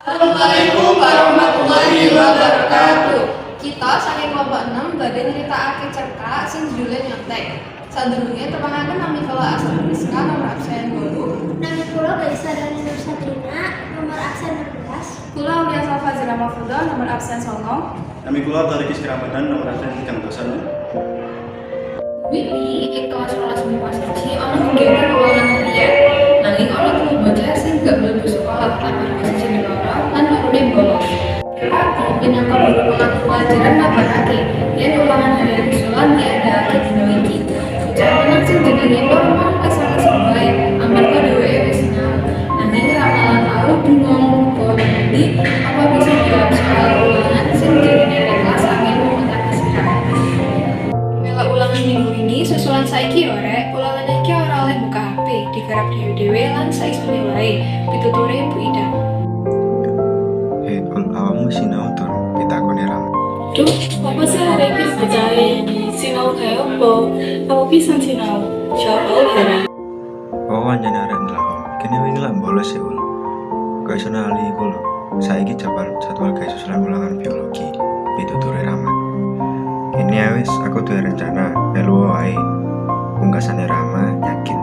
Assalamualaikum warahmatullahi wabarakatuh. Kita saking kelompok 6 badhe nyritakake cerkak sing judule nyontek. Sadurunge tepangaken nami kula Astra Rizka nomor absen 8. Nama kula Gaisa dan Nur Sabrina nomor absen 16. Kula Ulia Safa Zira Mafuda nomor absen 9. Nami kula Tarik Iskri Ramadan nomor absen 3. Wingi ing kelas 11 MIPA 1 ana kegiatan ulangan harian. Nanging ana telu bocah sing gak mlebu sekolah amarga siji lara lan lorone bolos. Berarti minangka guru pengatur pelajaran ngabarake yen ulangan harian usulan diadakake dina iki. Bocah menang sing jenenge Norman asal bae amarga dheweke wis sinau. Nanging ramalan aku bingung kok ndi apa bisa jawab soal ulangan sing jenenge kelas angin otak kesirahan. Mela ulangan minggu ini susulan saiki ora ulangan iki ora oleh buka HP digarap dhewe-dhewe lan saisone wae pituture Bu Ida. Awakmu sinau tur pitakone Ram. Duh, apa sih hari ini percaya sinau kayak apa? Apa pisan sinau? Jawab ya. Oh anjane arek ndelok. Kene wingi lak bolos ya ul. Kok iso nali iku lho. Saiki jadwal gawe susulan ulangan biologi pituture Rama. Kene wis aku duwe rencana melu wae. Pungkasane Rama yakin.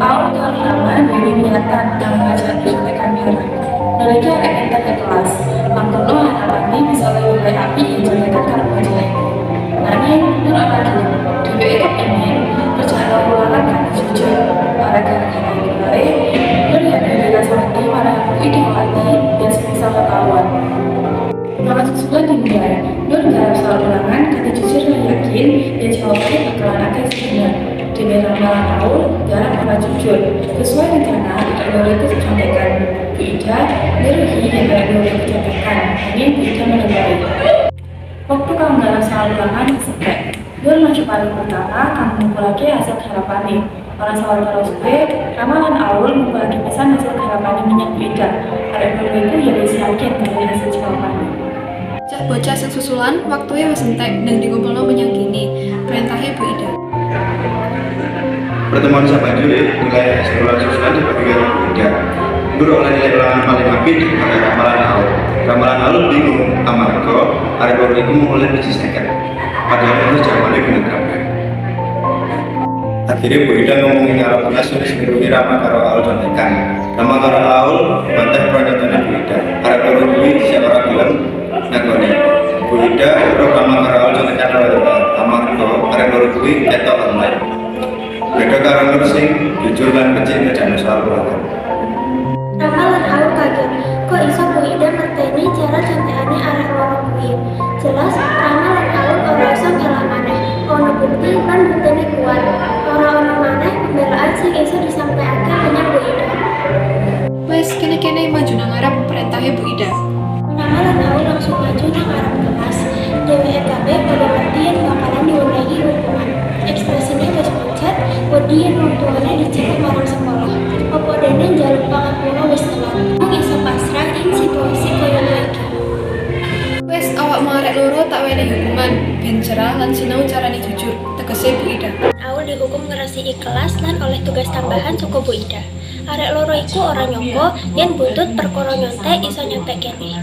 Tahu kali lama dari niatan yang ngajak sampai kamera. Mereka entar ke kelas. Mangkono harapannya bisa lebih api yang jadikan karena jelek. Nanya nur lagi. Dewe kepingin percaya ulangan kan jujur. Para gara-gara baik. Nur yang ada santi para ide hati dan sebisa ketahuan. Maka susulan dimulai. Nur garap soal ulangan kata jujur dan yakin dan jawabnya bakalan akan sebenar. Dengan ramalan awal, garap para jujur. Sesuai rencana, Nur itu dicontekan. Bu Ida, Nurhi yang Nur itu dicontekan. Hanya Bu Ida menilai. Waktu kamu garap soal ulangan, sepek. Nur maju paling pertama, kamu ngumpul lagi hasil harapannya. Orang soal terus ramalan awal ngumpul lagi pesan hasil harapannya minyak Bu Ida. Ada Nur itu yang bisa yakin dari hasil jawabannya. Cak bocah sing susulan waktunya wis entek dan dikumpulno menyang kini. Perintahnya Bu Ida. Pertemuan sahabat nilai sekolah susulan dibagi dengan berbeda. Guru oleh nilai ulangan paling apik pada ramalan awal. Ramalan awal bingung amarga arek baru itu mulai disisihkan. Padahal itu jawabannya benar kabeh. Akhirnya Bu Ida ngomongin karo kelas wis ngiruhi Rama karo Aul contekan. Rama karo Aul bantah pernyataan Bu Ida. Arek baru kuwi siapa ora bilang ngakoni. Bu Ida ora Rama karo Aul contekan amarga arek baru kuwi ketok online. Beda karo Nur sing jujur lan kecil ngejane soal ulangan. Ramalan aku kaget, kok iso Bu Ida ngerteni cara contekane arek loro kuwi. Jelas ramalan aku ora iso ngelak maneh. Ono bukti lan buktine kuat. Ora ono maneh pembelaan sing iso disampaikan menyang Bu Ida. Wes kene-kene maju nang ngarep perintahnya Bu Ida. Ramalan aku langsung maju nang arep kelas. Dheweke kabeh pada ngerti yen bakalan diunehi hukuman. Ekspresinya wis pucat, wedi yen wong tuane dicekel marang sekolah. Apa dene njaluk pangapura wis telat. Wong iso pasrah ing situasi kaya iki. Wes awak marek loro tak wenehi hukuman ben cerah lan sinau carane jujur. Tegese Bu Ida. Aku dihukum ngresi kelas lan oleh tugas tambahan saka Bu Ida. Arek loro iku ora nyangka yen buntut perkara nyontek iso nyontek kene.